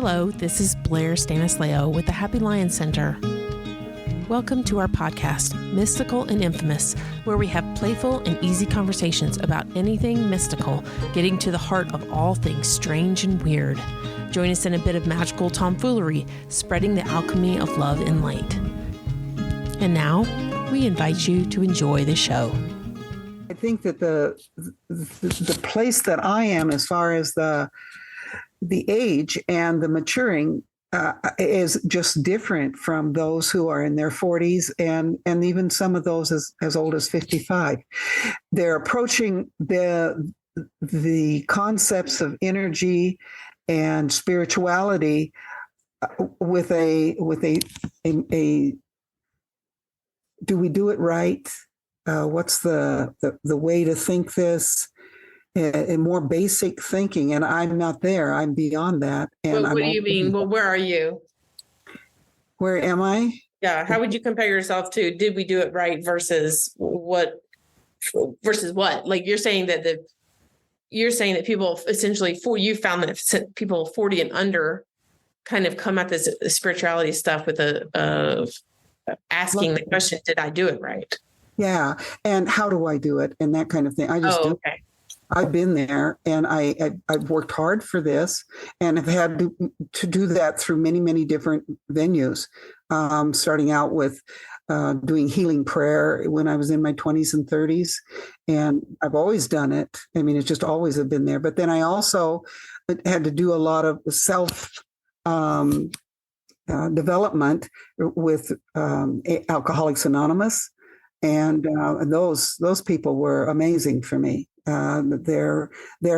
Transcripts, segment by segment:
Hello, this is Blair Stanislao with the Happy Lion Center. Welcome to our podcast, Mystical and Infamous, where we have playful and easy conversations about anything mystical, getting to the heart of all things strange and weird. Join us in a bit of magical tomfoolery, spreading the alchemy of love and light. And now, we invite you to enjoy the show. I think that the place that I am as far as the age and the maturing is just different from those who are in their 40s and even some of those as old as 55. They're approaching the concepts of energy and spirituality with a do we do it right? What's the way to think this? And more basic thinking, and I'm not there. I'm beyond that. And what do you mean? Well, where are you? Where am I? Yeah. How would you compare yourself to did we do it right versus what? Like you're saying that people essentially you found that people 40 and under kind of come at this spirituality stuff with asking the question, did I do it right? Yeah. And how do I do it? And that kind of thing. I just do. Okay. I've been there, and I've worked hard for this, and have had to do that through many, many different venues, starting out with doing healing prayer when I was in my 20s and 30s, and I've always done it. I mean, it's just always have been there. But then I also had to do a lot of self development with Alcoholics Anonymous, and those people were amazing for me. Their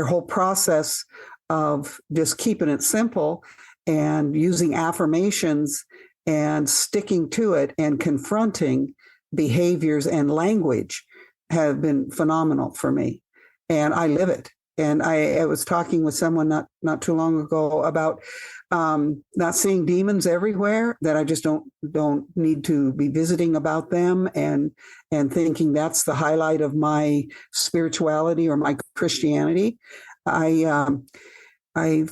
whole process of just keeping it simple and using affirmations and sticking to it and confronting behaviors and language have been phenomenal for me. And I live it. And I was talking with someone not too long ago about not seeing demons everywhere, that I just don't need to be visiting about them and thinking that's the highlight of my spirituality or my Christianity. I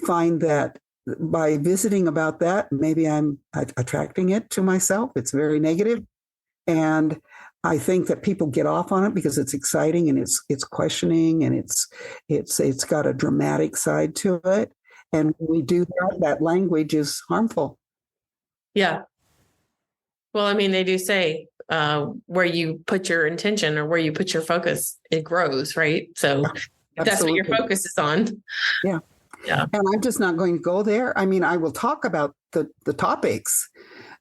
find that by visiting about that, maybe I'm attracting it to myself. It's very negative. And I think that people get off on it because it's exciting and it's questioning and it's got a dramatic side to it. And when we do that language is harmful. Yeah. Well, I mean, they do say where you put your intention or where you put your focus, it grows, right? So if that's what your focus is on. Yeah. Yeah. And I'm just not going to go there. I mean, I will talk about the topics,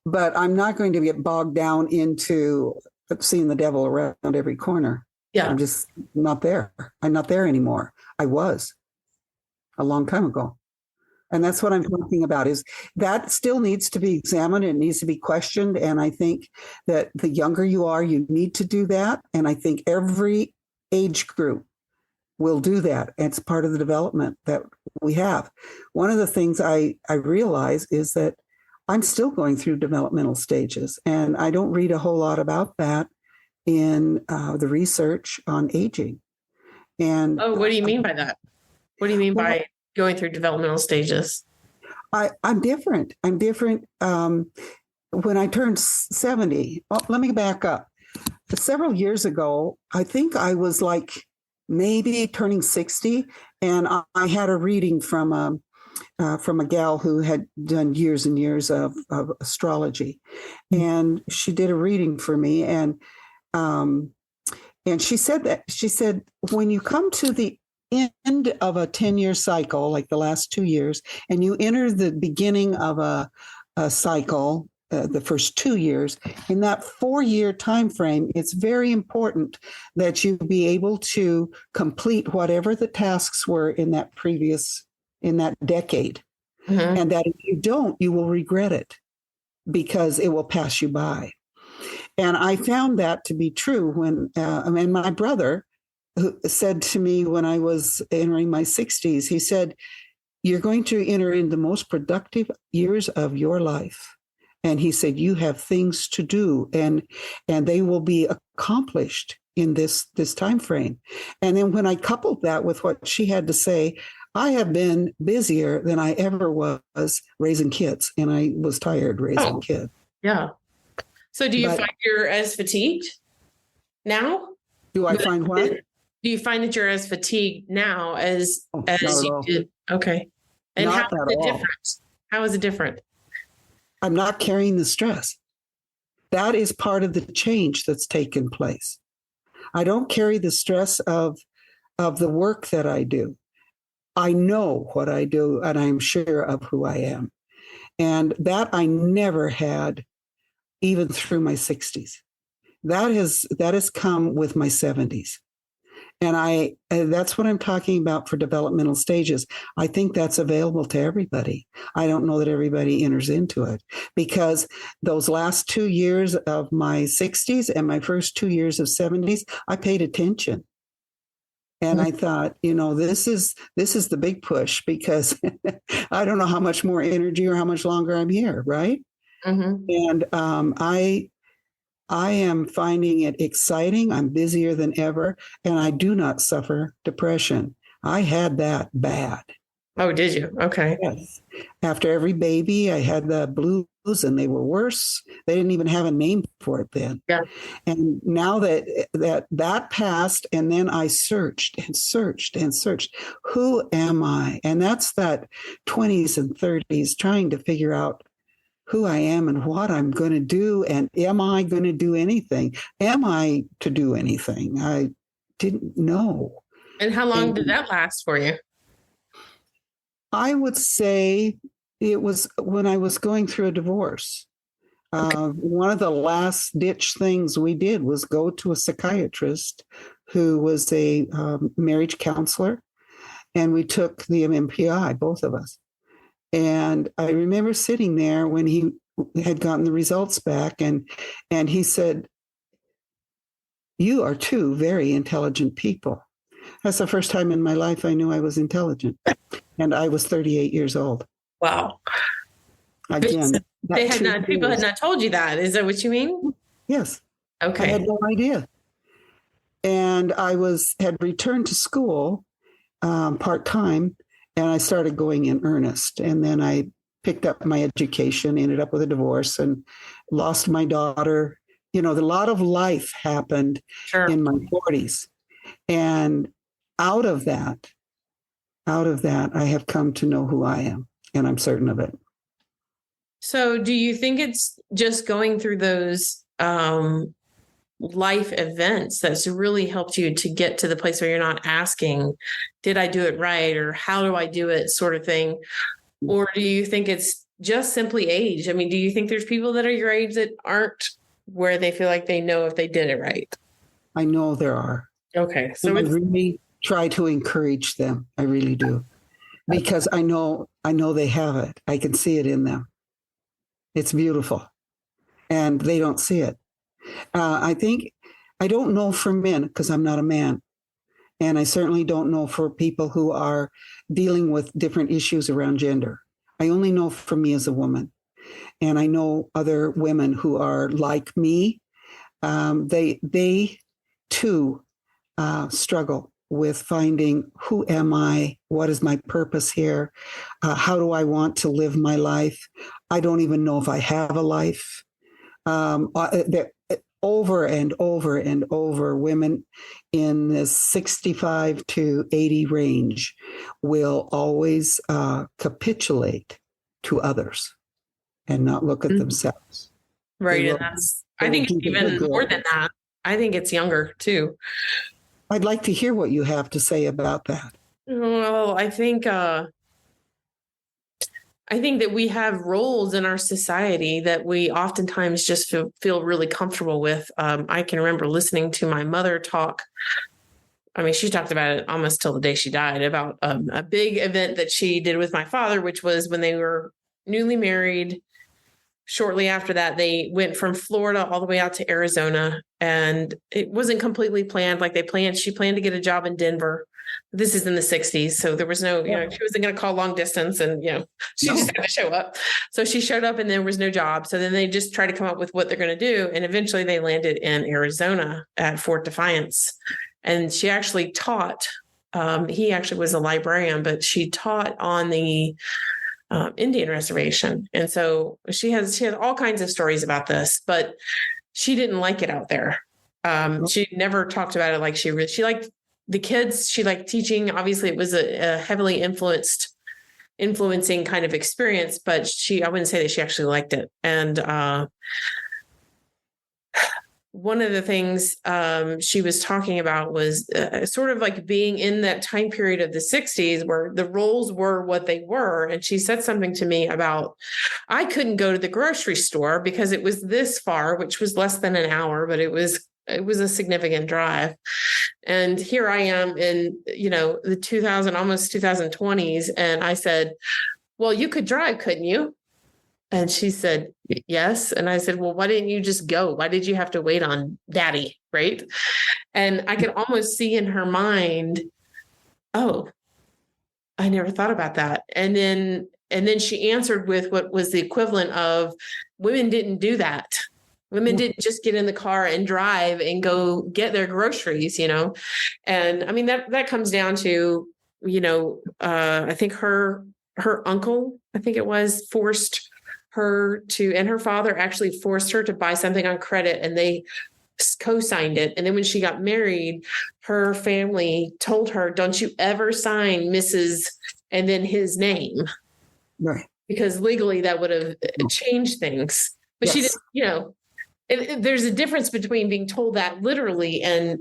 but I'm not going to get bogged down into seeing the devil around every corner. Yeah. I'm just not there. I'm not there anymore. I was a long time ago. And that's what I'm talking about, is that still needs to be examined. It needs to be questioned. And I think that the younger you are, you need to do that. And I think every age group will do that. It's part of the development that we have. One of the things I realize is that I'm still going through developmental stages, and I don't read a whole lot about that in the research on aging. And what do you mean by that? What do you mean by going through developmental stages? I'm different. When I turned 70, let me back up. Several years ago, I think I was like maybe turning 60, and I had a reading from a gal who had done years and years of astrology, and she did a reading for me, and she said when you come to the end of a 10-year cycle, like the last 2 years, and you enter the beginning of a cycle, the first 2 years, in that 4-year time frame, it's very important that you be able to complete whatever the tasks were in that decade. Mm-hmm. And that if you don't, you will regret it because it will pass you by. And I found that to be true when my brother, who said to me when I was entering my 60s, he said, "You're going to enter in the most productive years of your life." And he said, "You have things to do, and they will be accomplished in this time frame." And then when I coupled that with what she had to say, I have been busier than I ever was raising kids, and I was tired raising kids. Yeah. So do you But find you're as fatigued now? do I find what? Do you find that you're as fatigued now as Not at you all. did? Okay. And Not how is at it all. different? How is it different? I'm not carrying the stress. That is part of the change that's taken place. I don't carry the stress of the work that I do. I know what I do, and I'm sure of who I am. And that I never had, even through my 60s. That has come with my 70s. And that's what I'm talking about for developmental stages. I think that's available to everybody. I don't know that everybody enters into it, because those last 2 years of my 60s and my first 2 years of 70s, I paid attention. And I thought, this is the big push, because I don't know how much more energy or how much longer I'm here, right? Mm-hmm. And I am finding it exciting. I'm busier than ever, and I do not suffer depression. I had that bad. Oh, did you? Okay. Yes. After every baby, I had the blues, and they were worse. They didn't even have a name for it then. Yeah. And now that passed, and then I searched and searched and searched. Who am I? And that's that 20s and 30s trying to figure out who I am and what I'm going to do. And am I going to do anything? Am I to do anything? I didn't know. And how long did that last for you? I would say it was when I was going through a divorce. One of the last ditch things we did was go to a psychiatrist who was a marriage counselor, and we took the MMPI, both of us. And I remember sitting there when he had gotten the results back, and he said, "You are two very intelligent people." That's the first time in my life I knew I was intelligent. And I was 38 years old. Wow. Again, people had not told you that. Is that what you mean? Yes. Okay. I had no idea. And I had returned to school part-time, and I started going in earnest. And then I picked up my education, ended up with a divorce, and lost my daughter. A lot of life happened in my 40s. And out of that, I have come to know who I am, and I'm certain of it. So do you think it's just going through those life events that's really helped you to get to the place where you're not asking, did I do it right? Or how do I do it, sort of thing? Or do you think it's just simply age? I mean, do you think there's people that are your age that aren't where they feel like they know if they did it right? I know there are. Okay. So I really try to encourage them. I really do. Because I know they have it. I can see it in them. It's beautiful. And they don't see it. I don't know for men, because I'm not a man. And I certainly don't know for people who are dealing with different issues around gender. I only know for me as a woman. And I know other women who are like me. They too struggle with finding, who am I? What is my purpose here? How do I want to live my life? I don't even know if I have a life. Over and over and over, women in the 65 to 80 range will always capitulate to others and not look at themselves. Right. And I think it's even more than that. I think it's younger too. I'd like to hear what you have to say about that. Well, I think that we have roles in our society that we oftentimes just feel really comfortable with. I can remember listening to my mother talk. I mean, she talked about it almost till the day she died, about a big event that she did with my father, which was when they were newly married. Shortly after that, they went from Florida all the way out to Arizona, and it wasn't completely planned. Like she planned to get a job in Denver. This is in the 60s. So there was no, she wasn't going to call long distance, and, she just had to show up. So she showed up and there was no job. So then they just tried to come up with what they're going to do. And eventually they landed in Arizona at Fort Defiance. And she actually taught he actually was a librarian, but she taught on the Indian reservation. And so she has all kinds of stories about this, but she didn't like it out there. She never talked about it like she liked the kids. She liked teaching. Obviously, it was a heavily influencing kind of experience, but I wouldn't say that she actually liked it. And one of the things she was talking about was sort of like being in that time period of the 60s where the roles were what they were. And she said something to me about, I couldn't go to the grocery store because it was this far, which was less than an hour, but it was a significant drive. And here I am in, the almost 2020s. And I said, well, you could drive, couldn't you? And she said, yes. And I said, well, why didn't you just go? Why did you have to wait on daddy? Right. And I could almost see in her mind, oh, I never thought about that. And then she answered with what was the equivalent of, women didn't do that. Women didn't just get in the car and drive and go get their groceries, And I mean, that comes down to, I think her uncle, I think it was, forced her to, and her father actually forced her to buy something on credit, and they co-signed it. And then when she got married, her family told her, don't you ever sign Mrs. and then his name. Right. Because legally that would have changed things. But she didn't, there's a difference between being told that literally and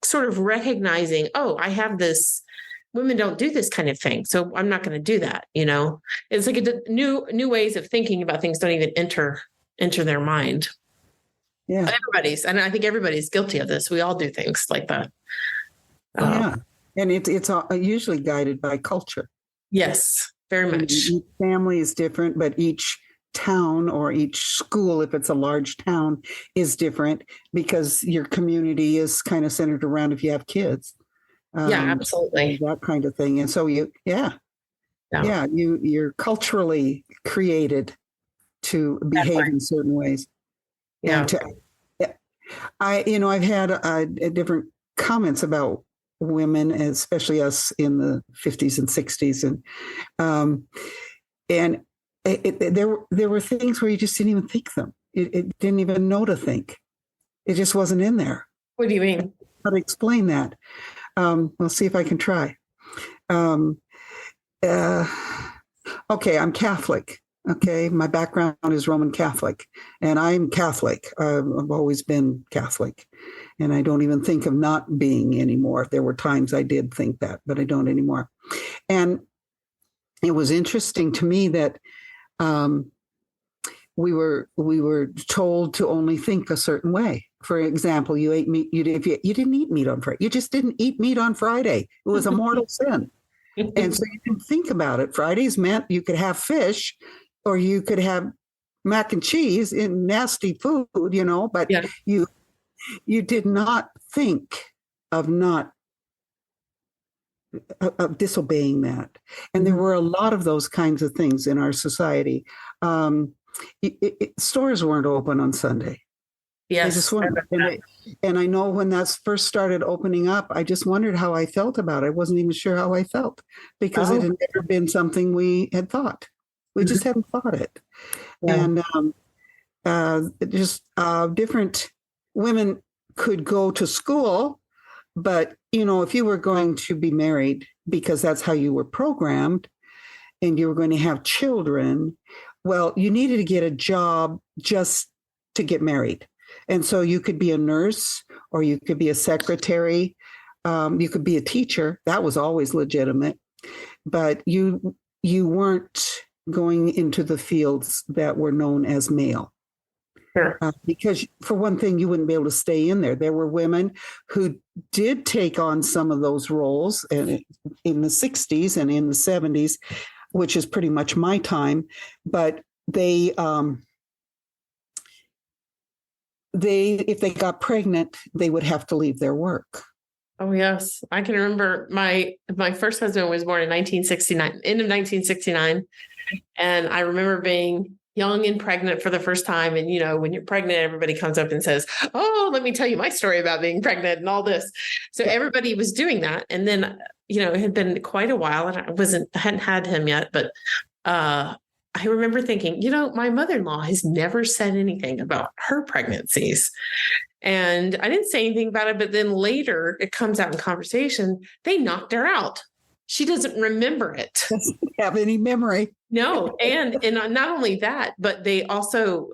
sort of recognizing, oh, I have this, women don't do this kind of thing, so I'm not going to do that. It's like new ways of thinking about things don't even enter their mind. Yeah. And I think everybody's guilty of this. We all do things like that. Yeah. And it's usually guided by culture. Yes, very much. Each family is different, but each town or each school, if it's a large town, is different because your community is kind of centered around if you have kids. Absolutely. That kind of thing. And so you're culturally created to behave in certain ways. Yeah. I've had different comments about women, especially us in the 50s and 60s. And there were things where you just didn't even think them. It didn't even know to think. It just wasn't in there. What do you mean? How to explain that? We'll see if I can try. Okay, I'm Catholic. Okay, my background is Roman Catholic, and I'm Catholic. I've always been Catholic, and I don't even think of not being anymore. There were times I did think that, but I don't anymore. And it was interesting to me that we were told to only think a certain way. For example, you ate meat. You didn't eat meat on Friday. You just didn't eat meat on Friday. It was a mortal sin, and so you didn't think about it. Fridays meant you could have fish, or you could have mac and cheese in nasty food, But you did not think of disobeying that. And there were a lot of those kinds of things in our society. Stores weren't open on Sunday. Yes. They just weren't. And I know when that first started opening up, I just wondered how I felt about it. I wasn't even sure how I felt because it had never been something we had thought. We just hadn't thought it. Yeah. And different women could go to school, but, if you were going to be married because that's how you were programmed and you were going to have children, well, you needed to get a job just to get married. And so you could be a nurse or you could be a secretary. You could be a teacher. That was always legitimate. But you weren't going into the fields that were known as male. Sure. Because for one thing, you wouldn't be able to stay in there. There were women who did take on some of those roles in the 60s and in the 70s, which is pretty much my time. But they if they got pregnant, they would have to leave their work. Oh, yes. I can remember my first husband was born in 1969, end of 1969. And I remember being young and pregnant for the first time. And, when you're pregnant, everybody comes up and says, oh, let me tell you my story about being pregnant and all this. So everybody was doing that. And then, it had been quite a while and I hadn't had him yet, but, I remember thinking, my mother-in-law has never said anything about her pregnancies. And I didn't say anything about it, but then later it comes out in conversation, they knocked her out. She doesn't remember it. Doesn't have any memory. No. And not only that, but they also,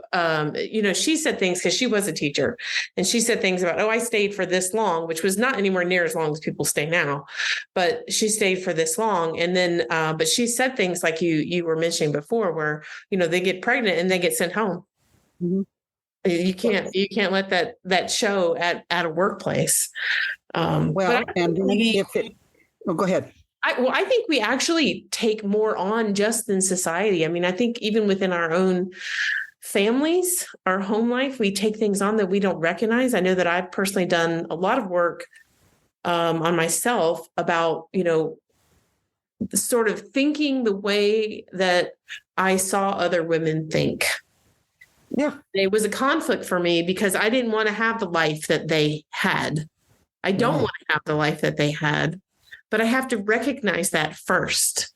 she said things because she was a teacher and she said things about, I stayed for this long, which was not anywhere near as long as people stay now, but she stayed for this long. And then, but she said things like you were mentioning before where, they get pregnant and they get sent home. Mm-hmm. You can't let that show at a workplace. And if it, go ahead. I think we actually take more on just in society. I mean, I think even within our own families, our home life, we take things on that we don't recognize. I know that I've personally done a lot of work on myself about, sort of thinking the way that I saw other women think. Yeah. It was a conflict for me because I didn't want to have the life that they had. I don't want to have the life that they had. But I have to recognize that first.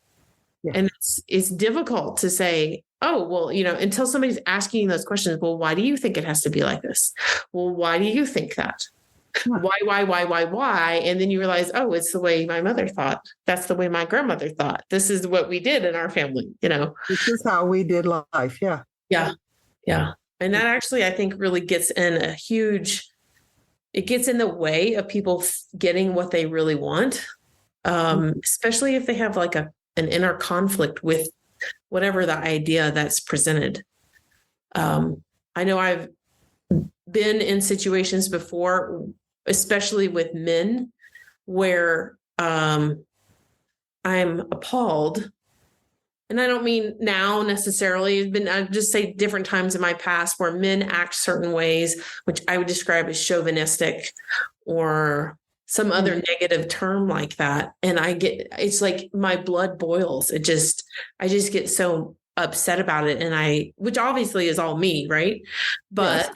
Yeah. And it's difficult to say, oh, well, until somebody's asking those questions, well, why do you think it has to be like this? Well, why do you think that? Why? And then you realize, oh, it's the way my mother thought. That's the way my grandmother thought. This is what we did in our family, This is how we did life. Yeah. Yeah. Yeah. And that actually, I think, really gets in it gets in the way of people getting what they really want. Especially if they have like an inner conflict with whatever the idea that's presented. I know I've been in situations before, especially with men, where I'm appalled. And I don't mean now necessarily, I just say different times in my past where men act certain ways, which I would describe as chauvinistic or some other negative term like that. And it's like my blood boils. I just get so upset about it. Which obviously is all me. Right. But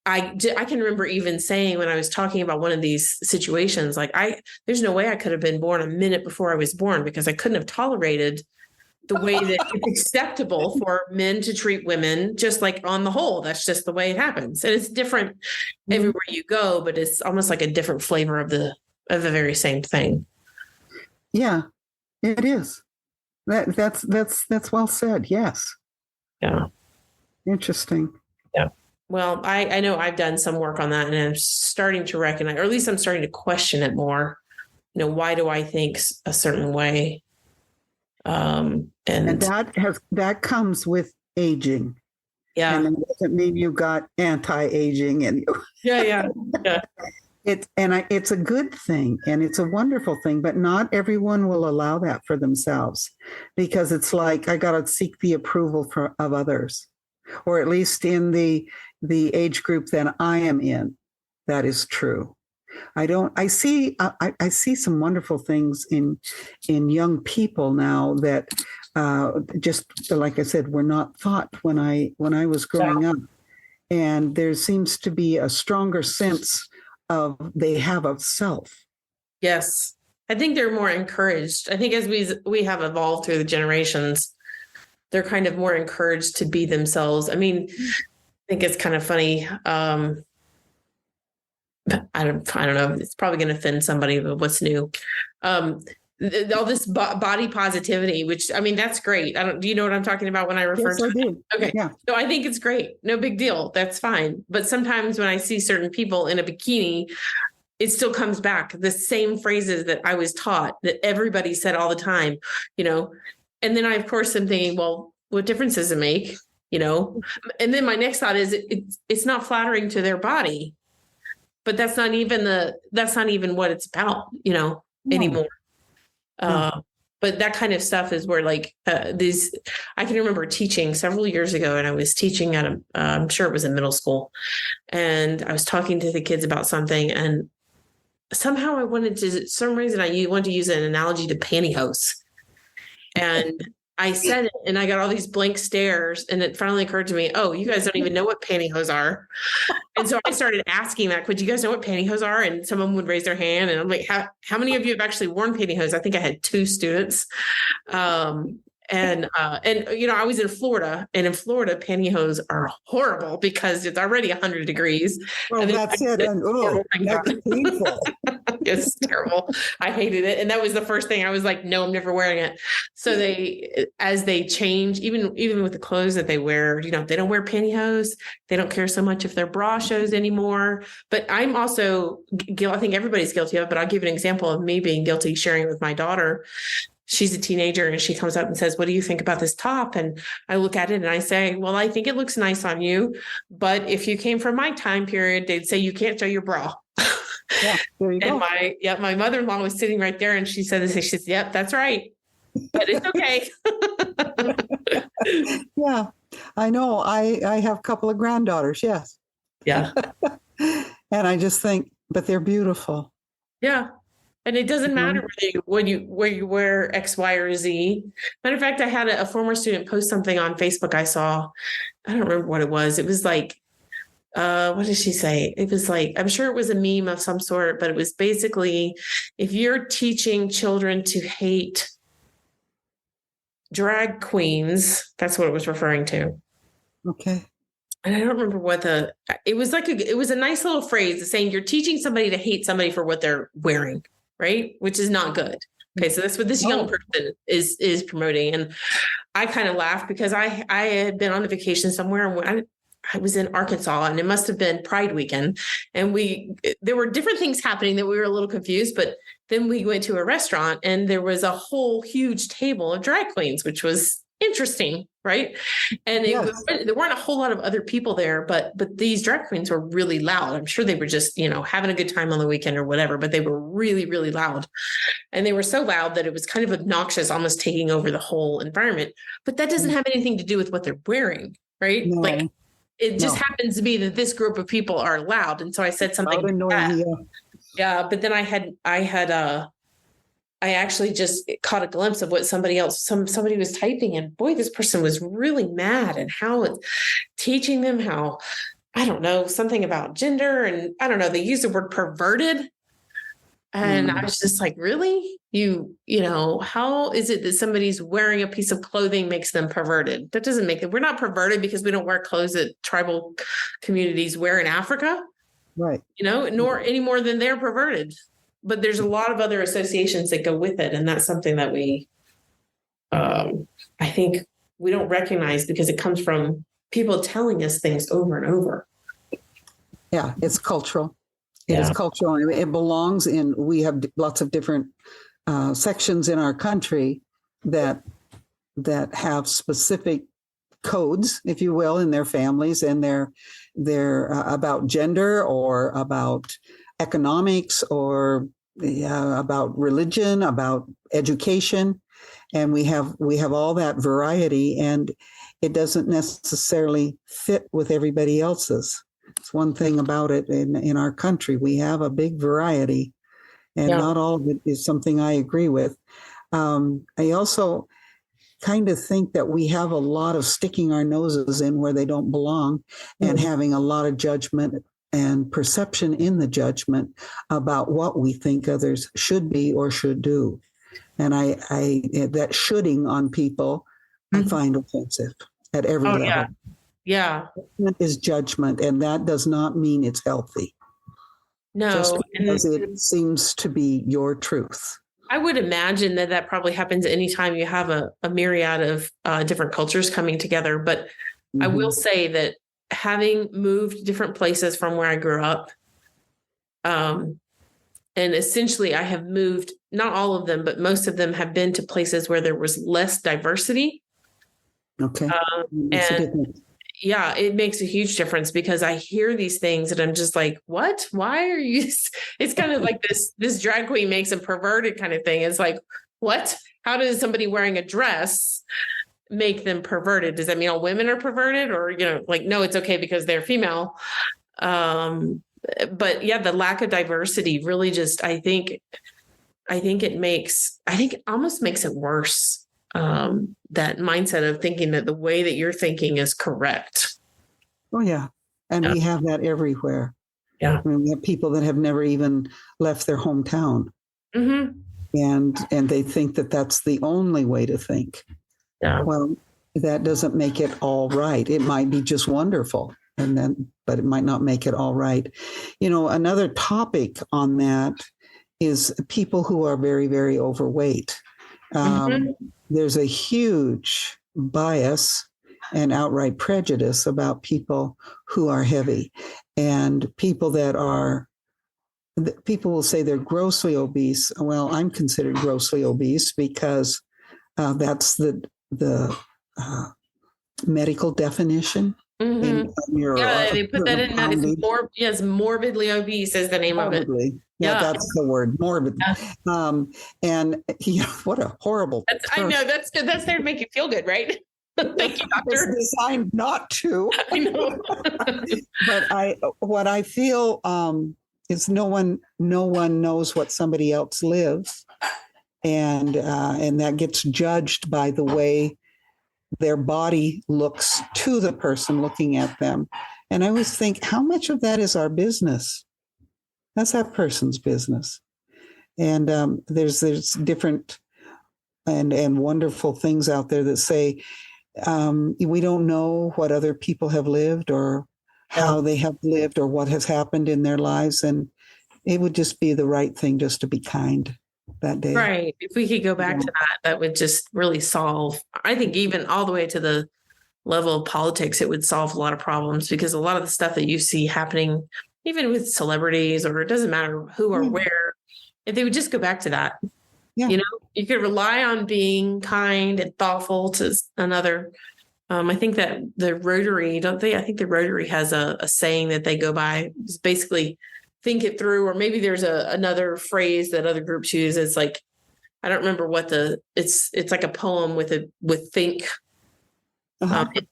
yes. I can remember even saying when I was talking about one of these situations, like there's no way I could have been born a minute before I was born because I couldn't have tolerated the way that it's acceptable for men to treat women, just like on the whole, that's just the way it happens. And it's different everywhere you go, but it's almost like a different flavor of the very same thing. Yeah, it is. That's well said. Yes. Yeah. Interesting. Yeah. Well, I know I've done some work on that and I'm starting to recognize, or at least I'm starting to question it more. Why do I think a certain way? And that comes with aging. Yeah. And it doesn't mean you got anti-aging and yeah. It's a good thing and it's a wonderful thing, but not everyone will allow that for themselves because it's like, I got to seek the approval of others, or at least in the age group that I am in. That is true. I see some wonderful things in young people now that just like I said, were not taught when I was growing up. And there seems to be a stronger sense of they have a self. Yes. I think they're more encouraged. I think as we have evolved through the generations, they're kind of more encouraged to be themselves. I mean, I think it's kind of funny. I don't know. It's probably going to offend somebody, but what's new? All this body positivity, which, I mean, that's great. Do you know what I'm talking about when I refer to it? Okay. Yeah. So I think it's great. No big deal. That's fine. But sometimes when I see certain people in a bikini, it still comes back. The same phrases that I was taught that everybody said all the time, and then I, of course, am thinking, well, what difference does it make? And then my next thought is it's not flattering to their body. But that's not even what it's about, anymore. But that kind of stuff is where I can remember teaching several years ago, and I was teaching at I'm sure it was in middle school, and I was talking to the kids about something, and somehow I wanted to use an analogy to pantyhose. And I said it and I got all these blank stares, and it finally occurred to me, oh, you guys don't even know what pantyhose are. And so I started asking that, would you guys know what pantyhose are? And someone would raise their hand, and I'm like, how many of you have actually worn pantyhose? I think I had 2 students. And I was in Florida, and in Florida, pantyhose are horrible because it's already 100 degrees. Well, that's it. And that's painful. It's terrible. I hated it. And that was the first thing I was like, no, I'm never wearing it. So as they change, even with the clothes that they wear, they don't wear pantyhose. They don't care so much if their bra shows anymore. But I'm also I think everybody's guilty of it, but I'll give you an example of me being guilty, sharing it with my daughter. She's a teenager, and she comes up and says, what do you think about this top? And I look at it and I say, well, I think it looks nice on you. But if you came from my time period, they'd say you can't show your bra. Yeah, there you go. My mother-in-law was sitting right there, and she said, she said, yep, that's right. But it's okay. Yeah, I know. I have a couple of granddaughters. Yes. Yeah. And I just think, but they're beautiful. Yeah. And it doesn't matter where you wear X, Y, or Z. Matter of fact, I had a former student post something on Facebook I saw. I don't remember what it was. It was like, what did she say? It was like, I'm sure it was a meme of some sort, but it was basically, if you're teaching children to hate drag queens, that's what it was referring to. Okay. And I don't remember it was like, it was a nice little phrase saying you're teaching somebody to hate somebody for what they're wearing. Right. Which is not good. Okay. So that's what this young person is promoting. And I kind of laughed because I had been on a vacation somewhere, and I was in Arkansas, and it must've been Pride weekend. And there were different things happening that we were a little confused, but then we went to a restaurant, and there was a whole huge table of drag queens, which was interesting. Right. And there weren't a whole lot of other people there, but these drag queens were really loud. I'm sure they were just, having a good time on the weekend or whatever, but they were really, really loud. And they were so loud that it was kind of obnoxious, almost taking over the whole environment. But that doesn't have anything to do with what they're wearing. Right. No. Like it just happens to be that this group of people are loud. And so I said something like that. Yeah. But then I actually just caught a glimpse of what somebody was typing, and boy, this person was really mad, and how it's teaching them how, I don't know, something about gender, and I don't know, they used the word perverted. And I was just like, really? How is it that somebody's wearing a piece of clothing makes them perverted? That doesn't make it. We're not perverted because we don't wear clothes that tribal communities wear in Africa. Right. Nor any more than they're perverted. But there's a lot of other associations that go with it. And that's something that I think we don't recognize because it comes from people telling us things over and over. Yeah, it's cultural. It is cultural. It belongs in, we have lots of different sections in our country that have specific codes, if you will, in their families, and they're about gender or about economics or about religion, about education, and we have all that variety, and it doesn't necessarily fit with everybody else's. It's one thing about it in our country, we have a big variety, and not all of it is something I agree with. I also kind of think that we have a lot of sticking our noses in where they don't belong, and having a lot of judgment and perception in the judgment about what we think others should be or should do. And I that shoulding on people, I find offensive at every level. Yeah. Judgment is judgment, and that does not mean it's healthy. No. Just because it seems to be your truth. I would imagine that probably happens anytime you have a myriad of different cultures coming together. But I will say that having moved different places from where I grew up, and essentially I have moved, not all of them, but most of them have been to places where there was less diversity. Okay. It makes a huge difference because I hear these things and I'm just like, what? Why are you? It's kind of like this drag queen makes a perverted kind of thing. It's like, what? How does somebody wearing a dress make them perverted? Does that mean all women are perverted, or, no, it's okay because they're female. But yeah, the lack of diversity really just, I think it almost makes it worse. that mindset of thinking that the way that you're thinking is correct. Oh, yeah. And we have that everywhere. Yeah. I mean, we have people that have never even left their hometown. Mm-hmm. And they think that that's the only way to think. Yeah. Well, that doesn't make it all right. It might be just wonderful, but it might not make it all right. Another topic on that is people who are very, very overweight. There's a huge bias and outright prejudice about people who are heavy, and people will say they're grossly obese. Well, I'm considered grossly obese because that's the medical definition. Mm-hmm. They put that in. It's morbidly obese is the name morbidly. of it. Yeah, that's the word, morbid. Yeah. And what a horrible. I know that's good. That's there to make you feel good, right? Thank you, doctor. It's designed not to. I know. But what I feel is no one knows what somebody else lives, and that gets judged by the way their body looks to the person looking at them. And I always think, how much of that is our business? That's that person's business. And there's different and wonderful things out there that say we don't know what other people have lived or how they have lived or what has happened in their lives. And it would just be the right thing just to be kind that day. Right. If we could go back to that would just really solve, I think, even all the way to the level of politics, it would solve a lot of problems, because a lot of the stuff that you see happening, even with celebrities, or it doesn't matter who or where, if they would just go back to that, you could rely on being kind and thoughtful to another. I think that the Rotary, I think the Rotary has a saying that they go by. It's basically think it through, or maybe there's another phrase that other groups use. It's like, I don't remember what it's like a poem with think.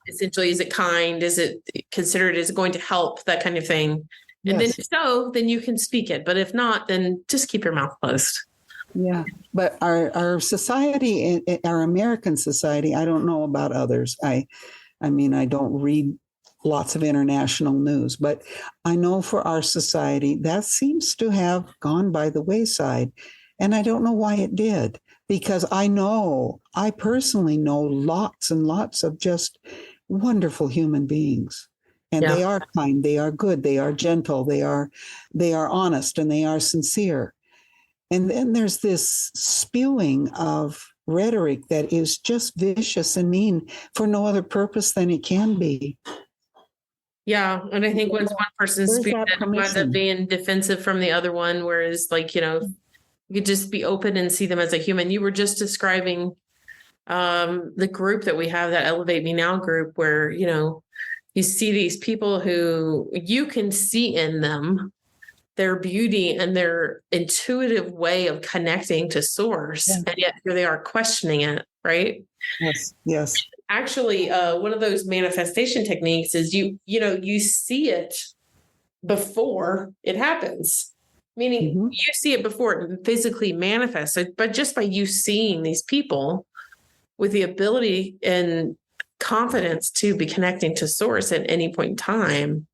Essentially, is it kind? Is it considered? Is it going to help? That kind of thing. And then if so, then you can speak it. But if not, then just keep your mouth closed. Yeah. But our society, our American society, I don't know about others. I mean, I don't read lots of international news, but I know for our society, that seems to have gone by the wayside. And I don't know why it did, because I personally know lots and lots of just wonderful human beings. And they are kind, they are good, they are gentle, they are honest, and they are sincere. And then there's this spewing of rhetoric that is just vicious and mean for no other purpose than it can be. Yeah. And I think once one person speaks, it winds up being defensive from the other one. Whereas, you could just be open and see them as a human. You were just describing the group that we have, that Elevate Me Now group, where, you see these people who you can see in them their beauty and their intuitive way of connecting to source. Yeah. And yet here they are questioning it. Right. Yes. Actually, one of those manifestation techniques is you see it before it happens, meaning you see it before it physically manifests. But just by you seeing these people with the ability and confidence to be connecting to source at any point in time,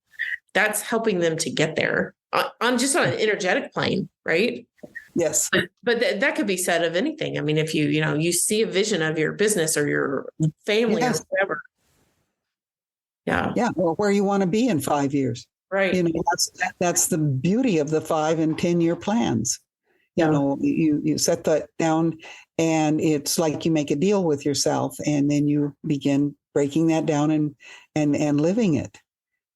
that's helping them to get there on an energetic plane. Right. Yes. But that could be said of anything. I mean, if you see a vision of your business or your family or whatever. Yeah. Yeah. Or where you want to be in 5 years. Right. That's the beauty of the 5 and 10-year plans. You set that down, and it's like you make a deal with yourself, and then you begin breaking that down and living it.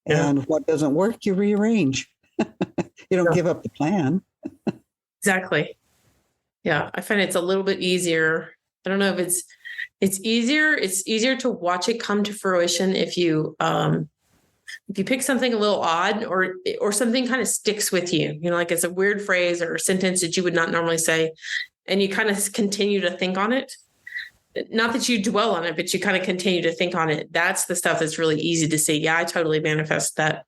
Yeah. And what doesn't work, you rearrange. You don't give up the plan. Exactly. Yeah. I find it's a little bit easier. I don't know if it's easier. It's easier to watch it come to fruition if you pick something a little odd or something kind of sticks with you, like it's a weird phrase or a sentence that you would not normally say, and you kind of continue to think on it. Not that you dwell on it, but you kind of continue to think on it. That's the stuff that's really easy to see. Yeah, I totally manifest that.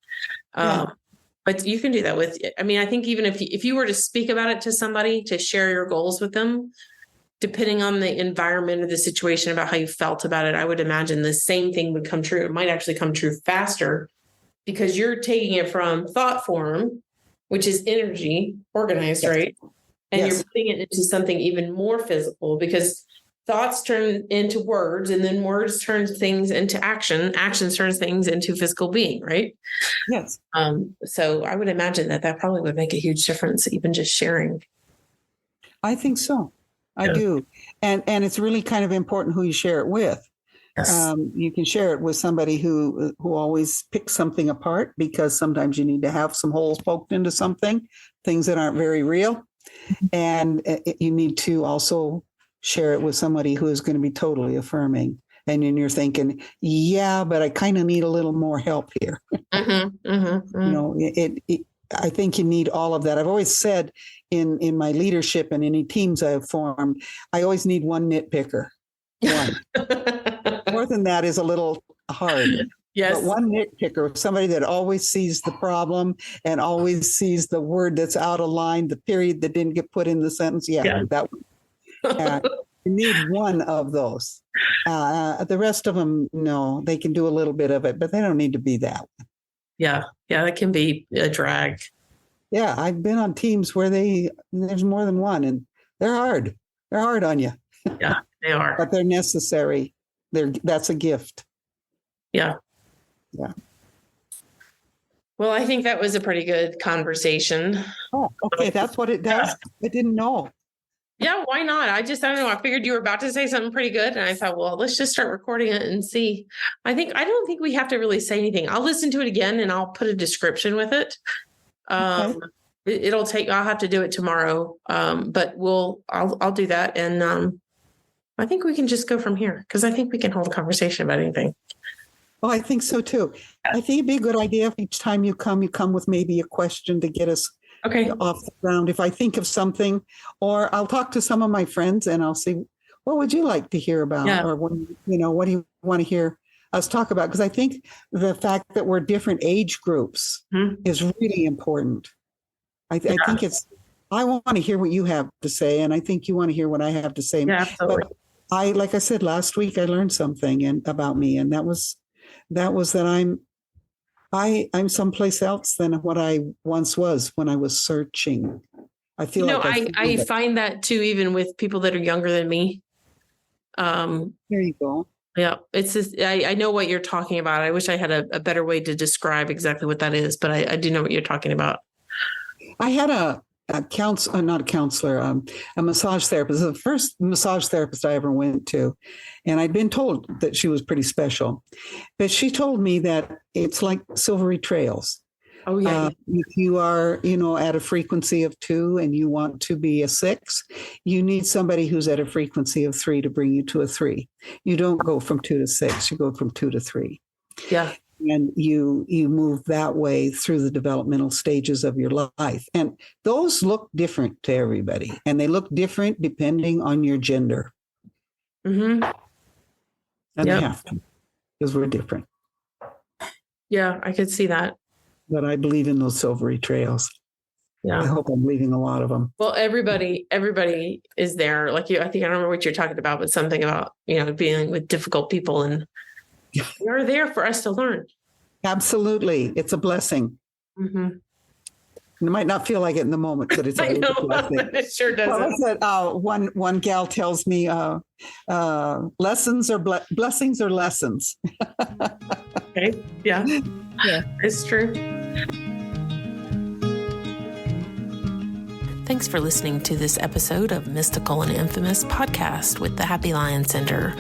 But you can do that with, I think even if you were to speak about it to somebody, to share your goals with them, depending on the environment or the situation about how you felt about it, I would imagine the same thing would come true. It might actually come true faster because you're taking it from thought form, which is energy organized, Yes. right? And Yes. you're putting it into something even more physical because thoughts turn into words, and then words turn things into action. Action turns things into physical being, right? Yes. So I would imagine that probably would make a huge difference, even just sharing. I think so. I Yeah. do. And it's really kind of important who you share it with. Yes. You can share it with somebody who always picks something apart, because sometimes you need to have some holes poked into something, things that aren't very real. And you need to also share it with somebody who is going to be totally affirming. And then you're thinking, yeah, but I kind of need a little more help here. You know, I think you need all of that. I've always said in my leadership and any teams I've formed, I always need one nitpicker. One. More than that is a little hard. Yes. But one nitpicker, somebody that always sees the problem and always sees the word that's out of line, the period that didn't get put in the sentence. Yeah. That one. You need one of those. The rest of them, no, they can do a little bit of it, but they don't need to be that one. Yeah. That can be a drag. Yeah. I've been on teams where there's more than one, and they're hard. They're hard on you. Yeah, they are. But they're necessary. That's a gift. Yeah. Yeah. Well, I think that was a pretty good conversation. Oh, okay. That's what it does. I didn't know. Yeah, why not? I don't know. I figured you were about to say something pretty good. And I thought, well, let's just start recording it and see. I don't think we have to really say anything. I'll listen to it again and I'll put a description with it. Okay. I'll have to do it tomorrow. But I'll do that. And I think we can just go from here, because I think we can hold a conversation about anything. Well, I think so too. I think it'd be a good idea if each time you come with maybe a question to get us off the ground. If I think of something, or I'll talk to some of my friends and I'll see, what would you like to hear about? Yeah. Or what do you want to hear us talk about? Because I think the fact that we're different age groups is really important. I think I want to hear what you have to say, and I think you want to hear what I have to say. Yeah, absolutely. But like I said last week, I learned something about me, and that was that I'm someplace else than what I once was when I was searching. I feel I find that too, even with people that are younger than me. There you go. Yeah, it's just, I know what you're talking about. I wish I had a better way to describe exactly what that is, but I do know what you're talking about. I had a massage therapist, the first massage therapist I ever went to. And I'd been told that she was pretty special, but she told me that it's like silvery trails. Oh, yeah. If you are, at a frequency of 2 and you want to be a 6, you need somebody who's at a frequency of 3 to bring you to a 3. You don't go from 2 to 6, you go from 2 to 3. Yeah. And you move that way through the developmental stages of your life. And those look different to everybody. And they look different depending on your gender. Mm-hmm. And they have to, because we're different. Yeah, I could see that. But I believe in those silvery trails. Yeah. I hope I'm leaving a lot of them. Well, everybody is there. Like you, I think, I don't remember what you're talking about, but something about, dealing with difficult people, and they're there for us to learn. Absolutely. It's a blessing. Mm-hmm. You might not feel like it in the moment, but it's always a blessing. It sure does. Well, one gal tells me blessings or lessons. Okay. Yeah. Yeah, it's true. Thanks for listening to this episode of Mystical and Infamous podcast with the Happy Lion Center.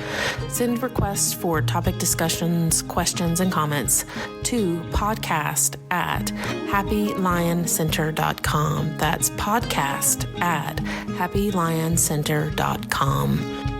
Send requests for topic discussions, questions, and comments to podcast@happylioncenter.com. That's podcast@happylioncenter.com.